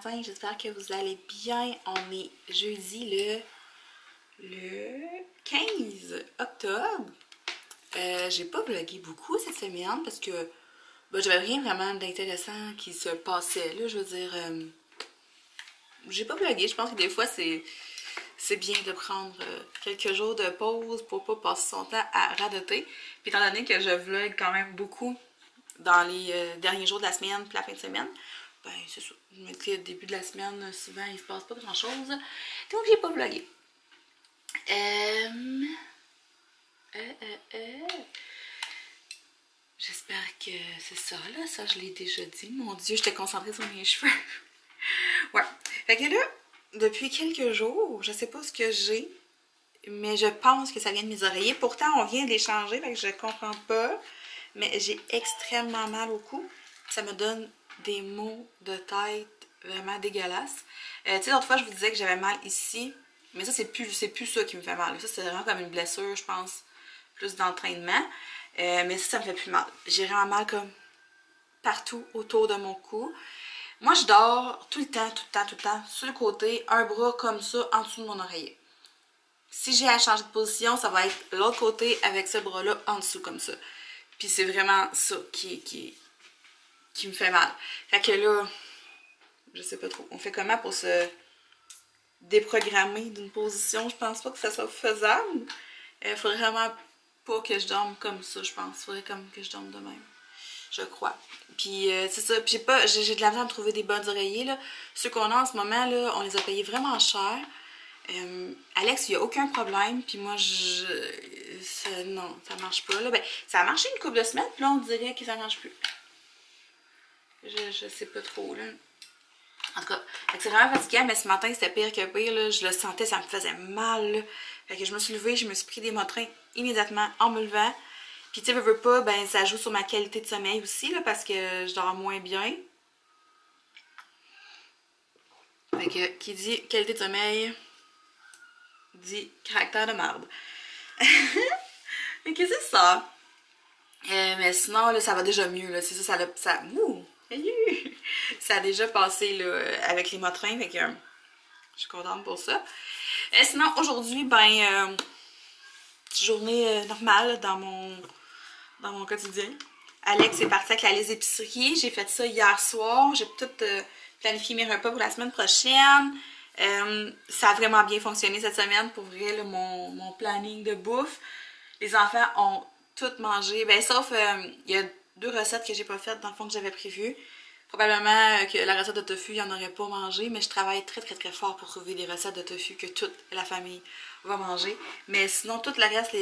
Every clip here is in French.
matin, j'espère que vous allez bien. On est jeudi le 15 octobre. J'ai pas vlogué beaucoup cette semaine parce que j'avais rien vraiment d'intéressant qui se passait là. Je veux dire, j'ai pas vlogué. Je pense que des fois c'est bien de prendre quelques jours de pause pour pas passer son temps à radoter. Puis étant donné que je vlog quand même beaucoup dans les derniers jours de la semaine puis la fin de semaine, ben c'est ça. Je me dis que au début de la semaine, souvent il se passe pas grand chose. Donc j'ai pas vlogué. J'espère que c'est ça là. Ça je l'ai déjà dit. Mon Dieu, j'étais concentrée sur mes cheveux. Ouais. Fait que là, depuis quelques jours, je sais pas ce que j'ai, mais je pense que ça vient de mes oreillers. Pourtant, on vient de les changer, fait que je comprends pas. Mais j'ai extrêmement mal au cou. Ça me donne des maux de tête vraiment dégueulasses. Tu sais, l'autre fois, je vous disais que j'avais mal ici. Mais ça, c'est plus ça qui me fait mal. Ça, c'est vraiment comme une blessure, je pense, plus d'entraînement. Mais ça me fait plus mal. J'ai vraiment mal comme partout autour de mon cou. Moi, je dors tout le temps, sur le côté, un bras comme ça, en dessous de mon oreiller. Si j'ai à changer de position, ça va être l'autre côté avec ce bras-là en dessous comme ça. Puis c'est vraiment ça qui me fait mal. Fait que là, je sais pas trop. On fait comment pour se déprogrammer d'une position? Je pense pas que ça soit faisable. Faudrait vraiment pas que je dorme comme ça, je pense. Faudrait comme que je dorme de même. Je crois. Puis c'est ça. Puis j'ai de la misère à me trouver des bonnes oreillers, là. Ceux qu'on a en ce moment, là, on les a payés vraiment cher. Alex, il n'y a aucun problème. Puis moi, non, ça marche pas. Là. Ben, ça a marché une couple de semaines, puis là, on dirait que ça marche plus. Je sais pas trop, là. En tout cas, c'est vraiment fatigant, mais ce matin, c'était pire que pire, là. Je le sentais, ça me faisait mal, là. Fait que je me suis levée, je me suis pris des Motrins immédiatement en me levant. Puis tu sais, veux pas, ben ça joue sur ma qualité de sommeil aussi, là, parce que je dors moins bien. Fait que, qui dit qualité de sommeil, dit caractère de merde. Fait que c'est ça. Mais sinon, là, ça va déjà mieux, là. C'est ça, ça a déjà passé, là, avec les Motrins, fait que je suis contente pour ça. Sinon, aujourd'hui, ben, petite journée normale dans mon quotidien. Alex est parti avec la liste d'épicerie. J'ai fait ça hier soir. J'ai tout planifié mes repas pour la semaine prochaine. Ça a vraiment bien fonctionné cette semaine. Pour vrai, là, mon planning de bouffe. Les enfants ont tout mangé. Ben, sauf, il y a 2 recettes que j'ai pas faites dans le fond que j'avais prévues. Probablement que la recette de tofu, il n'y en aurait pas mangé. Mais je travaille très fort pour trouver des recettes de tofu que toute la famille va manger. Mais sinon, tout le reste,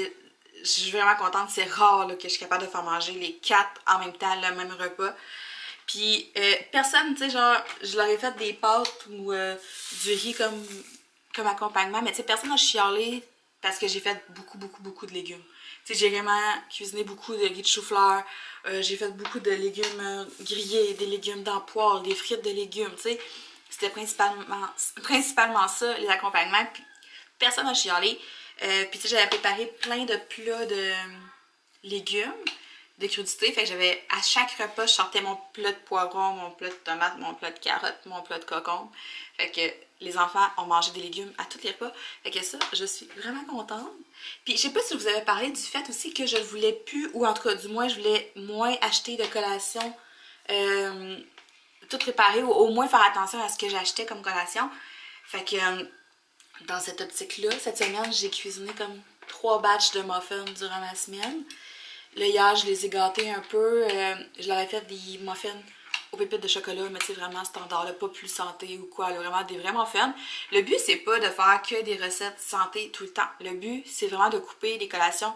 je suis vraiment contente. C'est rare là, que je suis capable de faire manger les 4 en même temps, le même repas. Puis, personne, tu sais, genre, je leur ai fait des pâtes ou du riz comme accompagnement. Mais tu sais, personne n'a chialé parce que j'ai fait beaucoup de légumes. Tu sais, j'ai vraiment cuisiné beaucoup de riz de chou-fleur. J'ai fait beaucoup de légumes grillés, des légumes dans poêle, des frites de légumes, tu sais. C'était principalement ça, les accompagnements. Puis, personne n'a chialé. Puis tu sais, j'avais préparé plein de plats de légumes, de crudités. Fait que j'avais, à chaque repas, je sortais mon plat de poivron, mon plat de tomates, mon plat de carottes, mon plat de concombre. Fait que les enfants ont mangé des légumes à tous les repas. Fait que ça, je suis vraiment contente. Puis je sais pas si je vous avais parlé du fait aussi que je ne voulais plus, ou en tout cas du moins, je voulais moins acheter de collation tout préparé, ou au moins faire attention à ce que j'achetais comme collation. Fait que dans cette optique-là, cette semaine, j'ai cuisiné comme 3 batchs de muffins durant ma semaine. Là, hier, je les ai gâtés un peu. Je leur ai fait des muffins aux pépites de chocolat, mais c'est vraiment standard, là, pas plus santé ou quoi, là, vraiment des vrais muffins. Le but, c'est pas de faire que des recettes santé tout le temps. Le but, c'est vraiment de couper les collations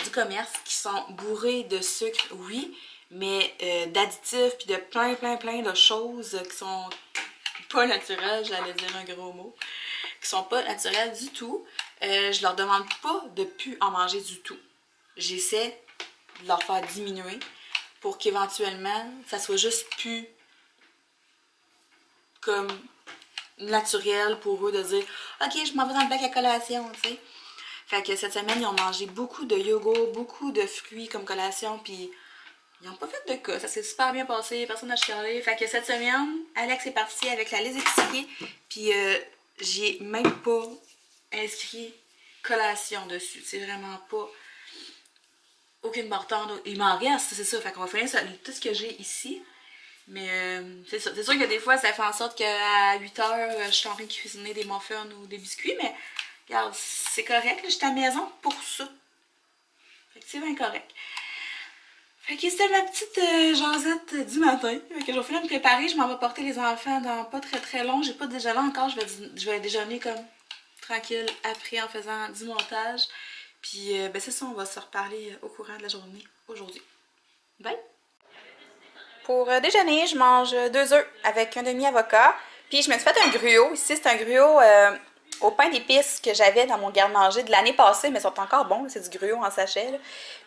du commerce qui sont bourrées de sucre, oui, mais d'additifs, puis de plein de choses qui sont pas naturelles, j'allais dire un gros mot, qui sont pas naturelles du tout. Je leur demande pas de plus en manger du tout. J'essaie de leur faire diminuer pour qu'éventuellement, ça soit juste plus comme naturel pour eux de dire « Ok, je m'en vais dans le bac à collation, tu sais. » Fait que cette semaine, ils ont mangé beaucoup de yogourt, beaucoup de fruits comme collation, puis ils n'ont pas fait de cas. Ça s'est super bien passé, personne n'a chialé. Fait que cette semaine, Alex est parti avec la liste d'épicerie. Puis j'ai même pas inscrit collation dessus. C'est vraiment pas aucune bartende. Il m'en reste, c'est ça. Fait qu'on va finir tout ce que j'ai ici. Mais c'est ça. C'est sûr que des fois, ça fait en sorte qu'à 8 h, je suis en train de cuisiner des muffins ou des biscuits. Mais regarde, c'est correct. Je suis à la maison pour ça. Fait que c'est bien correct. Fait que c'était ma petite jasette du matin. Fait que je vais finir de me préparer. Je m'en vais porter les enfants dans pas très long. J'ai pas de déjeuner encore. Je vais déjeuner comme tranquille après en faisant du montage. Puis ben c'est ça, on va se reparler au courant de la journée aujourd'hui. Bye! Pour déjeuner, je mange 2 œufs avec un demi-avocat. Puis je me suis fait un gruau. Ici, c'est un gruau au pain d'épices que j'avais dans mon garde-manger de l'année passée, mais ils sont encore bons. C'est du gruau en sachet, là.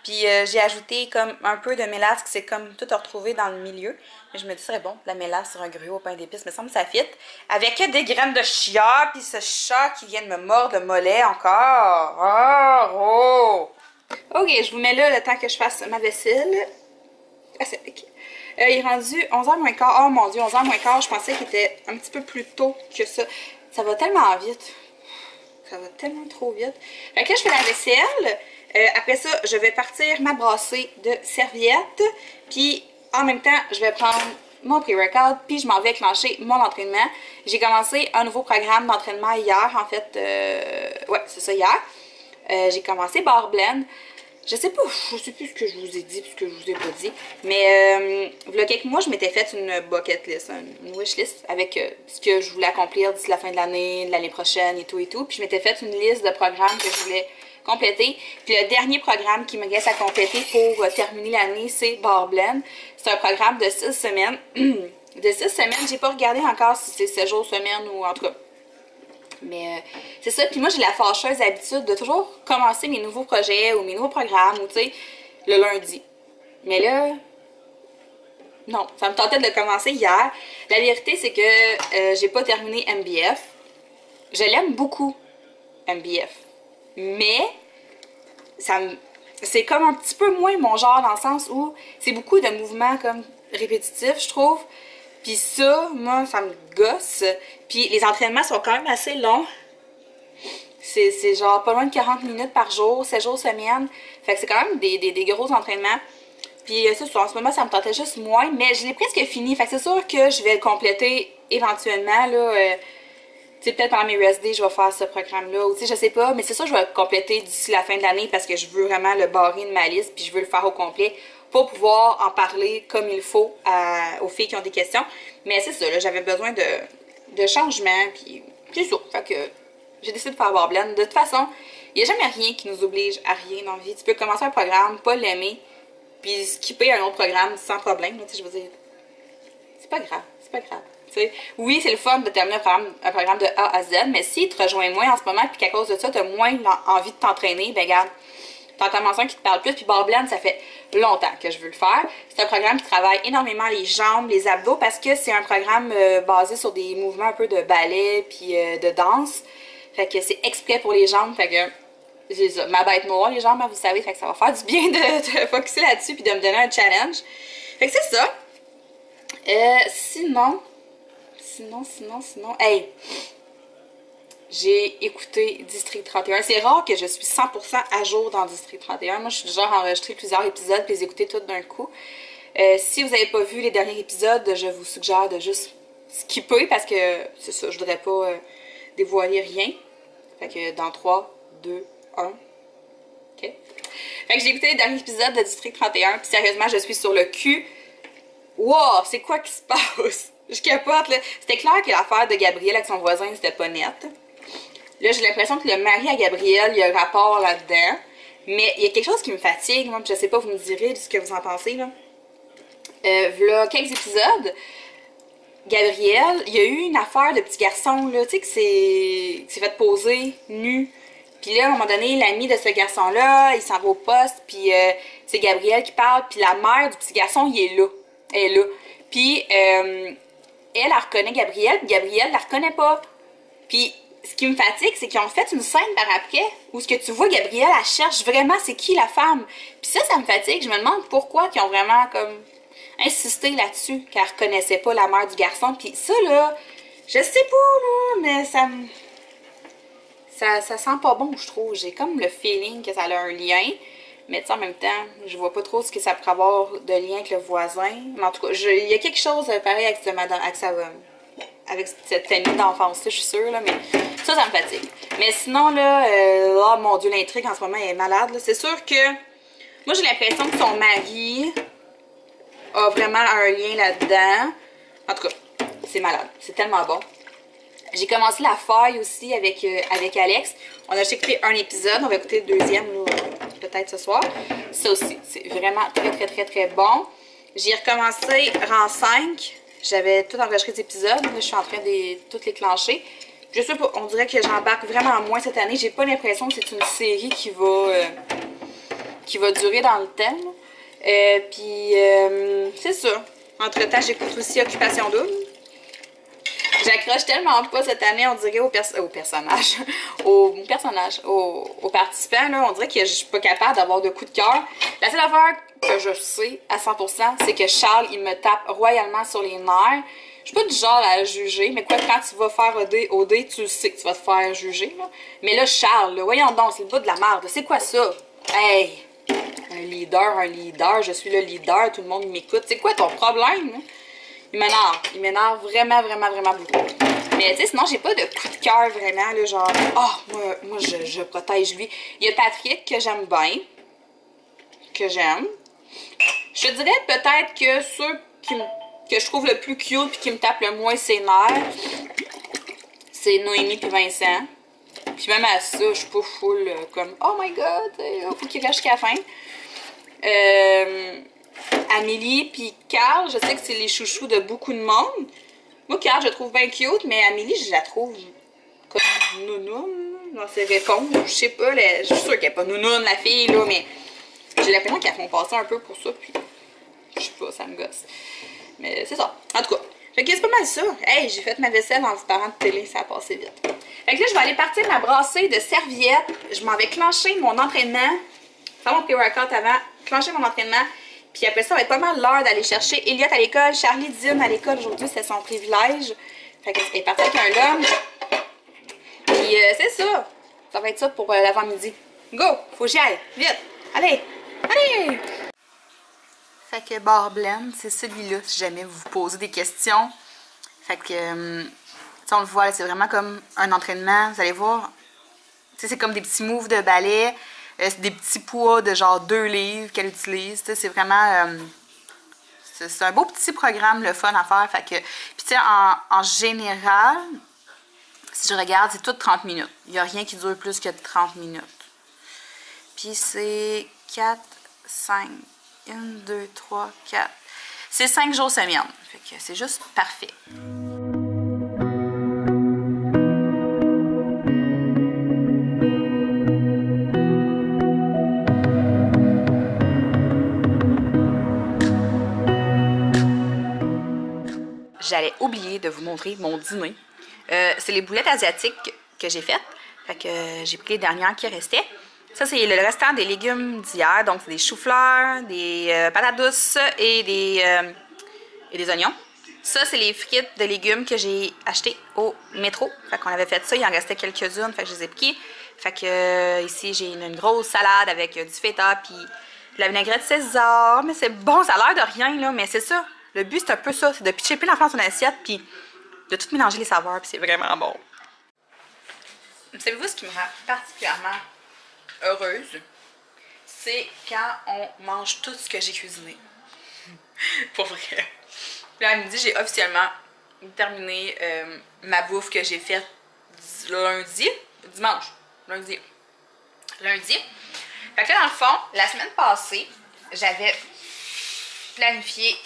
Puis j'ai ajouté comme un peu de mélasse, qui c'est comme tout retrouvé dans le milieu. Mais je me dis, ce serait bon, la mélasse sur un gruau au pain d'épices. Me semble que ça fit. Avec des graines de chia, puis ce chat qui vient de me mordre le mollet encore. Oh! Ok, je vous mets là le temps que je fasse ma vaisselle. Ah, c'est ok. Il est rendu 11h moins quart. Oh mon dieu, 11h moins quart. Je pensais qu'il était un petit peu plus tôt que ça. Ça va tellement vite. Ça va tellement trop vite. Fait que là, je fais la vaisselle. Après ça, je vais partir ma brassée de serviettes. Puis, en même temps, je vais prendre mon pré-workout. Puis, je m'en vais clencher mon entraînement. J'ai commencé un nouveau programme d'entraînement hier. En fait, ouais, c'est ça, hier. J'ai commencé Bar Blend. Je sais plus ce que je vous ai dit, ce que je vous ai pas dit. Mais, il y a quelques mois, je m'étais fait une bucket list, une wish list avec ce que je voulais accomplir d'ici la fin de l'année prochaine et tout et tout. Puis je m'étais fait une liste de programmes que je voulais compléter. Puis le dernier programme qui me reste à compléter pour terminer l'année, c'est Bar Blend. C'est un programme de 6 semaines. De 6 semaines, j'ai pas regardé encore si c'est 7 jours semaine ou en tout cas. Mais c'est ça, puis moi j'ai la fâcheuse habitude de toujours commencer mes nouveaux projets ou mes nouveaux programmes, ou tu sais, le lundi. Mais là, non, ça me tentait de le commencer hier. La vérité c'est que j'ai pas terminé MBF. Je l'aime beaucoup, MBF. Mais, c'est comme un petit peu moins mon genre dans le sens où c'est beaucoup de mouvements comme répétitifs, je trouve. Puis ça, moi, ça me gosse. Puis les entraînements sont quand même assez longs. C'est genre pas loin de 40 minutes par jour, 7 jours semaine. Fait que c'est quand même des gros entraînements. Puis ça, en ce moment, ça me tentait juste moins. Mais je l'ai presque fini. Fait que c'est sûr que je vais le compléter éventuellement. Là, tu sais, peut-être pendant mes rest days, je vais faire ce programme-là. Ou tu sais, je sais pas. Mais c'est ça, je vais le compléter d'ici la fin de l'année parce que je veux vraiment le barrer de ma liste. Puis je veux le faire au complet pour pouvoir en parler comme il faut aux filles qui ont des questions. Mais c'est ça, là, j'avais besoin de changement, puis c'est ça. Fait que j'ai décidé de faire Bar Blend. De toute façon, il n'y a jamais rien qui nous oblige à rien dans la vie. Tu peux commencer un programme, pas l'aimer, puis skipper un autre programme sans problème. Là, je veux dire, c'est pas grave, c'est pas grave. T'sais. Oui, c'est le fun de terminer un programme de A à Z, mais si tu te rejoins moins en ce moment, puis qu'à cause de ça, tu as moins envie de t'entraîner, ben regarde, t'en commences un qui te parle plus, puis Bar Blend, ça fait longtemps que je veux le faire. C'est un programme qui travaille énormément les jambes, les abdos, parce que c'est un programme basé sur des mouvements un peu de ballet, puis de danse. Fait que c'est exprès pour les jambes, fait que c'est ça, ma bête noire, les jambes, vous savez, fait que ça va faire du bien de focusser là-dessus, puis de me donner un challenge. Fait que c'est ça. Sinon, hey! J'ai écouté District 31. C'est rare que je suis 100% à jour dans District 31. Moi, je suis du genre à enregistrer plusieurs épisodes et les écouter tous d'un coup. Si vous n'avez pas vu les derniers épisodes, je vous suggère de juste skipper parce que c'est ça, je voudrais pas dévoiler rien. Fait que dans 3, 2, 1. OK? Fait que j'ai écouté les derniers épisodes de District 31 puis sérieusement, je suis sur le cul. Wow! C'est quoi qui se passe? Je capote, là. C'était clair que l'affaire de Gabriel avec son voisin, c'était pas net. Là, j'ai l'impression que le mari à Gabriel, il y a un rapport là-dedans. Mais il y a quelque chose qui me fatigue, moi, puis je sais pas, vous me direz ce que vous en pensez, là. Voilà quelques épisodes. Gabriel, il y a eu une affaire de petit garçon, là, tu sais, qui s'est fait poser nu. Puis là, à un moment donné, l'ami de ce garçon-là, il s'en va au poste, puis c'est Gabriel qui parle, puis la mère du petit garçon, il est là. Elle est là. Puis, elle reconnaît Gabriel, puis Gabriel la reconnaît pas. Puis, ce qui me fatigue, c'est qu'ils ont fait une scène par après où ce que tu vois, Gabrielle, elle cherche vraiment c'est qui la femme. Puis ça me fatigue. Je me demande pourquoi ils ont vraiment comme insisté là-dessus, qu'elle reconnaissait pas la mère du garçon. Puis ça, là, je sais pas, là, mais ça sent pas bon, je trouve. J'ai comme le feeling que ça a un lien. Mais en même temps, je vois pas trop ce que ça pourrait avoir de lien avec le voisin. Mais en tout cas, il y a quelque chose pareil avec avec cette amie d'enfance, je suis sûre, là, mais ça me fatigue. Mais sinon, là, oh mon Dieu, l'intrigue en ce moment est malade. C'est sûr que moi, j'ai l'impression que son mari a vraiment un lien là-dedans. En tout cas, c'est malade. C'est tellement bon. J'ai commencé La Faille aussi avec Alex. On a juste écouté un épisode. On va écouter le deuxième, peut-être ce soir. Ça aussi, c'est vraiment très, très, très, très bon. J'ai recommencé rang 5. J'avais tout enregistré des épisodes. Là, je suis en train de tout les clencher. Je sais pas, on dirait que j'embarque vraiment moins cette année. J'ai pas l'impression que c'est une série qui va durer dans le thème. Puis, c'est ça. Entre-temps, j'écoute aussi Occupation Double. J'accroche tellement pas cette année, on dirait, aux personnages, aux participants, là, on dirait que je suis pas capable d'avoir de coup de cœur. La seule affaire que je sais à 100%, c'est que Charles, il me tape royalement sur les nerfs. Je suis pas du genre à juger, mais quoi, quand tu vas faire OD, tu sais que tu vas te faire juger, là. Mais là, Charles, là, voyons donc, c'est le bout de la merde, c'est quoi ça? Hey! Un leader, je suis le leader, tout le monde m'écoute. C'est quoi ton problème, hein? Il m'énerve vraiment, vraiment, vraiment beaucoup. Mais tu sais, sinon, j'ai pas de coup de cœur vraiment, là, genre, oh, moi je protège lui. Il y a Patrick que j'aime bien, Je te dirais peut-être que ceux que je trouve le plus cute et qui me tapent le moins ses nerfs, c'est Noémie puis Vincent. Puis même à ça, je suis pas full comme, oh my god, faut qu'il reste jusqu'à la fin. Amélie puis Carl, je sais que c'est les chouchous de beaucoup de monde. Moi, Carl, je la trouve bien cute, mais Amélie, je la trouve comme nounoune dans ses réponses. Je sais pas, je suis sûre qu'elle n'est pas nounoune, la fille, là, mais j'ai l'impression qu'elles font passer un peu pour ça, puis je sais pas, ça me gosse. Mais c'est ça. En tout cas, fait que c'est pas mal ça. Hey, j'ai fait ma vaisselle en vous parlant de télé, ça a passé vite. Fait que là, je vais aller partir ma brassée de serviettes. Je m'en vais clencher mon entraînement. Faire mon pré-workout avant, clencher mon entraînement. Puis après ça, ça va être pas mal l'heure d'aller chercher Elliot à l'école. Charlie dîne à l'école aujourd'hui, c'est son privilège. Fait qu'elle est partie avec un homme. Puis c'est ça. Ça va être ça pour l'avant-midi. Go! Faut que j'y aille. Vite! Allez! Allez! Fait que Bar Blend, c'est celui-là, si jamais vous vous posez des questions. Fait que, on le voit, c'est vraiment comme un entraînement. Vous allez voir, c'est comme des petits moves de ballet. C'est des petits poids de genre 2 livres qu'elle utilise. C'est vraiment... c'est un beau petit programme, le fun à faire. Fait que, puis tu sais, en général, si je regarde, c'est tout 30 minutes. Il n'y a rien qui dure plus que 30 minutes. Puis c'est 4, 5, 1, 2, 3, 4. C'est 5 jours semaine. Fait que c'est juste parfait. J'allais oublier de vous montrer mon dîner. C'est les boulettes asiatiques que j'ai faites. Fait que j'ai pris les dernières qui restaient. Ça, c'est le restant des légumes d'hier. Donc, c'est des choux-fleurs, des patates douces et des oignons. Ça, c'est les frites de légumes que j'ai achetées au métro. Fait qu'on avait fait ça. Il en restait quelques-unes. Fait que je les ai piquées. Fait que ici, j'ai une grosse salade avec du feta puis de la vinaigrette César. Mais c'est bon, ça a l'air de rien, là. Mais c'est ça. Le but, c'est un peu ça. C'est de pitcher plein d'enfants dans son assiette puis de tout mélanger les saveurs. Puis c'est vraiment bon. Savez-vous ce qui me rend particulièrement heureuse? C'est quand on mange tout ce que j'ai cuisiné. Pour vrai. Là, à midi, j'ai officiellement terminé ma bouffe que j'ai faite dimanche. Lundi. Fait que là, dans le fond, la semaine passée, j'avais planifié...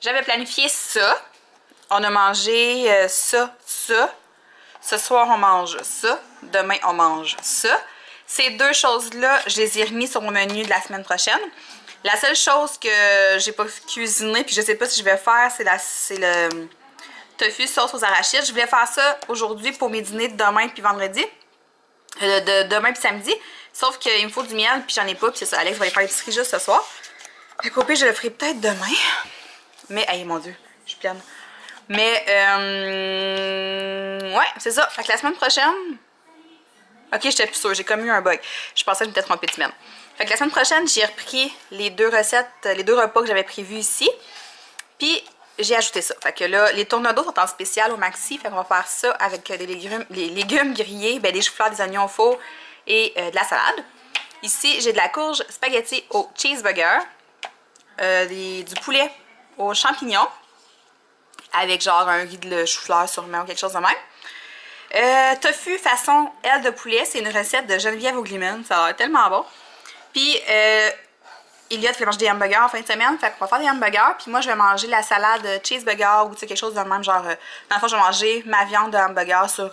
J'avais planifié ça. On a mangé ça. Ce soir, on mange ça. Demain, on mange ça. Ces deux choses-là, je les ai remis sur mon menu de la semaine prochaine. La seule chose que j'ai pas cuisiné, puis je sais pas si je vais faire, c'est tofu sauce aux arachides. Je voulais faire ça aujourd'hui pour mes dîners de demain puis vendredi. De demain puis samedi. Sauf qu'il me faut du miel puis j'en ai pas. Puis c'est ça, Alex va aller faire l'épicerie juste ce soir. Fait qu'au pire, je le ferai peut-être demain. Mais, aïe mon Dieu, je suis pleine. Mais, ouais, c'est ça. Fait que la semaine prochaine... Ok, j'étais plus sûre, j'ai comme eu un bug. Je pensais que je m'étais trompée de semaine. Fait que la semaine prochaine, j'ai repris les 2 recettes, les 2 repas que j'avais prévus ici. Puis, j'ai ajouté ça. Fait que là, les tournedos sont en spécial au maxi. Fait qu'on va faire ça avec des légumes grillés, ben, des choux-fleurs, des oignons au four et de la salade. Ici, j'ai de la courge spaghetti au cheeseburger, du poulet aux champignons, avec genre un riz de chou-fleur sûrement ou quelque chose de même. Tofu façon aile de poulet, c'est une recette de Geneviève Oglimon, ça a l'air tellement bon. Puis, Elliot fait manger des hamburgers en fin de semaine, fait qu'on va faire des hamburgers. Puis moi, je vais manger la salade cheeseburger ou quelque chose de même, genre, dans le fond, je vais manger ma viande de hamburger sur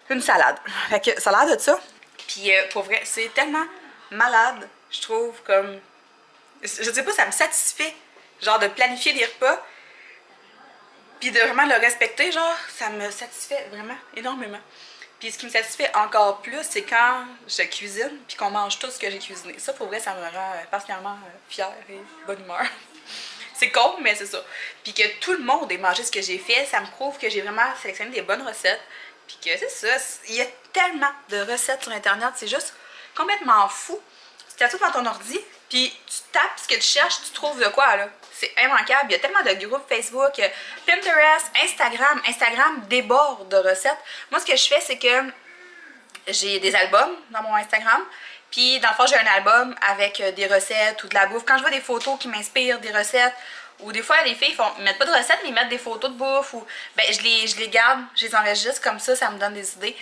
une salade. Fait que ça a l'air de ça. Puis pour vrai, c'est tellement malade, je trouve, comme... Je sais pas, ça me satisfait, genre, de planifier les repas. Puis de vraiment le respecter, genre, ça me satisfait vraiment énormément. Puis ce qui me satisfait encore plus, c'est quand je cuisine puis qu'on mange tout ce que j'ai cuisiné. Ça, pour vrai, ça me rend particulièrement fière et bonne humeur. C'est con, mais c'est ça. Puis que tout le monde ait mangé ce que j'ai fait, ça me prouve que j'ai vraiment sélectionné des bonnes recettes. Puis que c'est ça, il y a tellement de recettes sur Internet, c'est juste complètement fou. Tu t'assois devant ton ordi, puis tu tapes ce que tu cherches, tu trouves de quoi, là. C'est immanquable. Il y a tellement de groupes Facebook, Pinterest, Instagram. Instagram déborde de recettes. Moi, ce que je fais, c'est que j'ai des albums dans mon Instagram. Puis, dans le fond, j'ai un album avec des recettes ou de la bouffe. Quand je vois des photos qui m'inspirent, des recettes, ou des fois, les filles ils mettent pas de recettes, mais ils mettent des photos de bouffe. Ou, ben, je les garde, je les enregistre comme ça me donne des idées.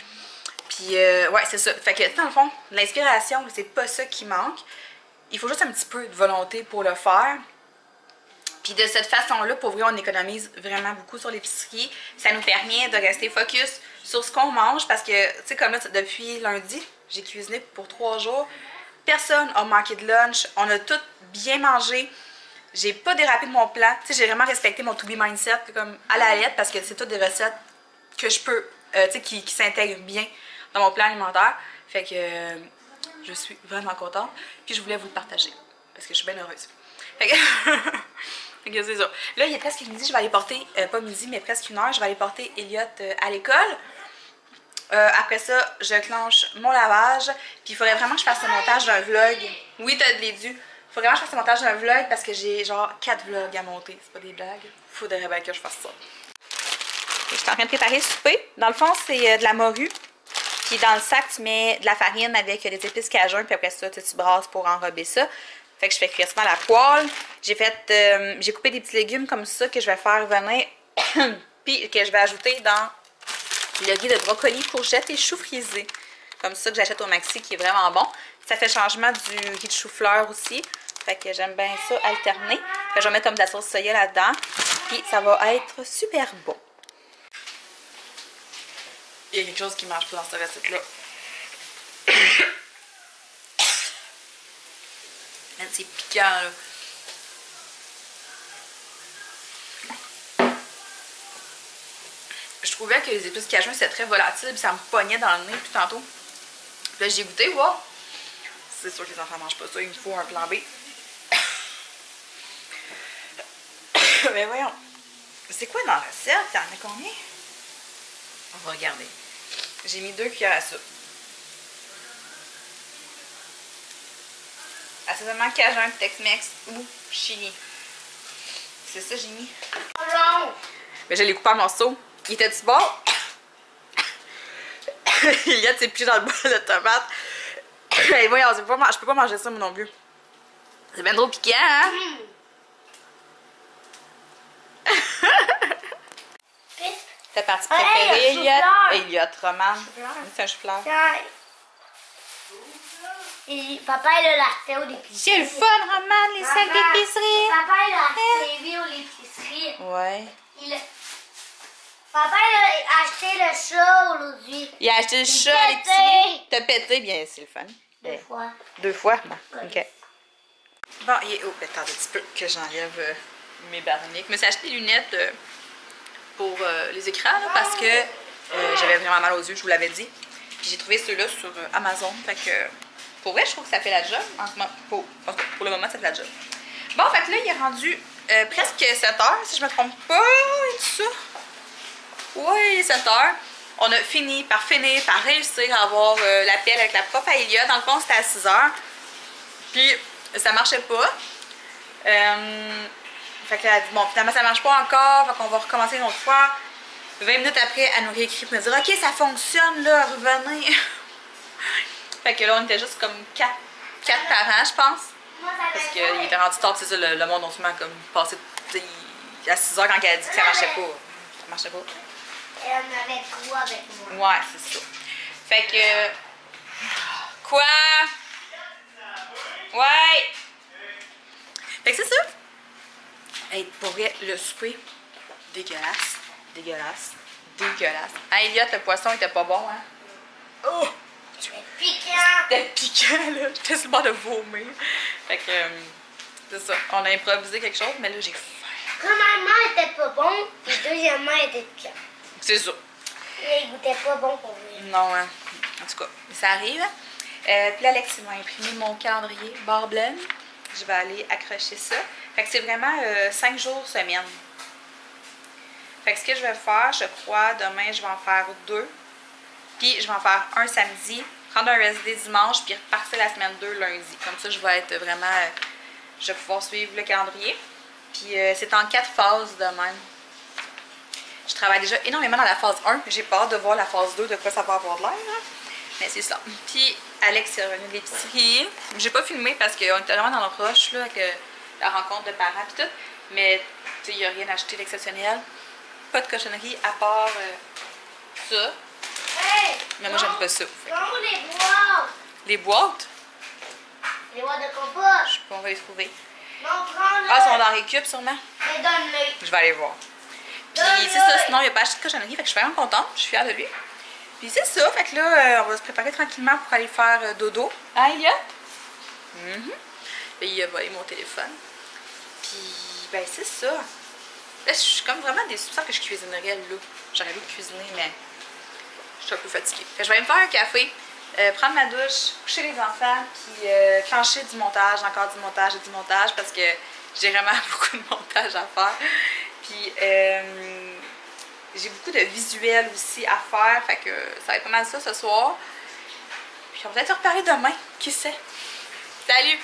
Puis, ouais, c'est ça. Fait que, dans le fond, l'inspiration, c'est pas ça qui manque. Il faut juste un petit peu de volonté pour le faire. Puis de cette façon-là, pour vrai, on économise vraiment beaucoup sur l'épicerie. Ça nous permet de rester focus sur ce qu'on mange parce que, tu sais, comme là, depuis lundi, j'ai cuisiné pour 3 jours. Personne n'a manqué de lunch. On a tous bien mangé. J'ai pas dérapé de mon plan. Tu sais, j'ai vraiment respecté mon to be mindset comme à la lettre parce que c'est toutes des recettes que je peux, tu sais, qui s'intègrent bien dans mon plan alimentaire. Fait que je suis vraiment contente. Puis je voulais vous le partager parce que je suis bien heureuse. Fait que... Fait que c'est ça. Là, il est presque midi, je vais aller porter, pas midi, mais presque 1 heure, je vais aller porter Elliot à l'école. Après ça, je clenche mon lavage. Puis il faudrait vraiment que je fasse le montage d'un vlog. Oui, t'as de l'édu. Il faudrait vraiment que je fasse le montage d'un vlog parce que j'ai genre 4 vlogs à monter. C'est pas des blagues. Faudrait bien que je fasse ça. Je suis en train de préparer le souper. Dans le fond, c'est de la morue. Puis dans le sac, tu mets de la farine avec des épices cajun. Puis après ça, tu brasses pour enrober ça. Fait que je fais cuire ça à la poêle. J'ai coupé des petits légumes comme ça que je vais faire venir. Puis que je vais ajouter dans le riz de brocoli, courgettes et choux frisés. Comme ça que j'achète au Maxi qui est vraiment bon. Ça fait changement du riz de chou-fleur aussi. Fait que j'aime bien ça alterner. Fait que je vais mettre comme de la sauce soya là-dedans. Puis ça va être super bon. Il y a quelque chose qui marche pas dans cette recette-là. C'est piquant là. Je trouvais que les épices cajun c'était très volatile puis ça me pognait dans le nez tout tantôt. Puis là j'ai goûté, wow. C'est sûr que les enfants mangent pas ça, il me faut un plan B. Mais voyons. C'est quoi dans la recette? T'en as combien? On va regarder. J'ai mis 2 cuillères à soupe. Assaisonnement cajun, Tex-Mex ou chili. C'est ça j'ai mis. Mais je l'ai coupé en morceaux. Il était-tu bon? Il y a ses pieds dans le bol de tomate. Et voyons, je peux pas manger ça moi non plus. C'est bien trop piquant, hein? Ta partie préférée, Elliot, Roman. C'est un chou-fleur. Et papa, il l'a acheté au l'épicerie. C'est le fun, Roman, les sacs d'épicerie. Papa, il a acheté au l'épicerie. Ouais. Papa, il a acheté le chat aujourd'hui. Il a acheté le chat à l'épicerie. T'as pété, bien, c'est le fun. 2 fois. 2 fois? Bon, ouais. OK. Bon, il est... Oh, attends un petit peu que j'enlève mes barniques. Je me suis acheté des lunettes pour les écrans là, parce que j'avais vraiment mal aux yeux, je vous l'avais dit. Puis j'ai trouvé ceux-là sur Amazon. Fait que pour vrai, je trouve que ça fait la job. En ce moment, pour le moment, ça fait la job. Bon, fait que là, il est rendu presque 7 heures, si je me trompe pas. Et tout ça. Oui, 7 heures. On a fini par réussir à avoir l'appel avec la prof Aïlia. Dans le fond, c'était à 6 heures. Puis, ça marchait pas. Fait que là, elle a dit, bon, finalement, ça marche pas encore. Fait qu'on va recommencer une autre fois. 20 minutes après, elle nous réécrit pour nous dire, OK, ça fonctionne, là, revenez. Fait que là, on était juste comme 4 parents, je pense. Parce qu'il était rendu tard, c'est ça, le monde, non seulement comme passé à 6 heures quand elle a dit que ça marchait pas. Ça marchait pas. Et on avait 3 avec moi. Ouais, c'est ça. Fait que. Quoi? Ouais! Fait que c'est ça. Hey, pour vrai, le souper, dégueulasse. Dégueulasse. Dégueulasse. Hey, Elliot, le poisson était pas bon, hein? Oh! C'était piquant. C'était piquant, là. J'étais sur le bord de vomir. Fait que. C'est ça. On a improvisé quelque chose, mais là, j'ai faim. Premièrement, il était pas bon. Et deuxièmement, il était piquant. C'est ça. Et il goûtait pas bon pour lui. Non, hein. En tout cas, ça arrive. Puis là, Alex, il m'a imprimé mon calendrier Barblem. Je vais aller accrocher ça. Fait que c'est vraiment 5 jours semaine. Fait que ce que je vais faire, je crois, demain, je vais en faire 2. Puis je vais en faire un samedi, prendre un rest day dimanche, puis repartir la semaine 2 lundi. Comme ça, je vais être vraiment... je vais pouvoir suivre le calendrier. Puis c'est en 4 phases de même. Je travaille déjà énormément dans la phase 1. J'ai peur de voir la phase 2, de quoi ça va avoir de l'air. Hein? Mais c'est ça. Puis Alex est revenu de l'épicerie. J'ai pas filmé parce qu'on était vraiment dans le rush là, avec la rencontre de parents et tout. Mais il n'y a rien acheté d'exceptionnel. Pas de cochonnerie à part ça. Hey! Mais moi, j'aime pas ça. Prends les boîtes. Les boîtes, Les boîtes de compost. je sais pas, on va les trouver. Non, prends-le. Ah, ils sont dans Récup sûrement. Mais donne-le. Je vais aller voir. Puis Donne-le. c'est ça, sinon il n'a pas acheté de cochonnerie, fait que je suis vraiment contente, je suis fière de lui. Puis c'est ça, fait que là, on va se préparer tranquillement pour aller faire dodo. Hein, Elia? Puis il a volé mon téléphone. Puis, ben c'est ça. Là, je suis comme vraiment déçue que je cuisinerais là. J'aurais envie de cuisiner, mais je suis un peu fatiguée. Fait que je vais aller me faire un café, prendre ma douche, coucher les enfants, puis clencher du montage, encore du montage et du montage, parce que j'ai vraiment beaucoup de montage à faire. Puis, j'ai beaucoup de visuels aussi à faire, fait que ça va être pas mal ça ce soir. Puis on va peut-être se reparler demain, qui sait. Salut!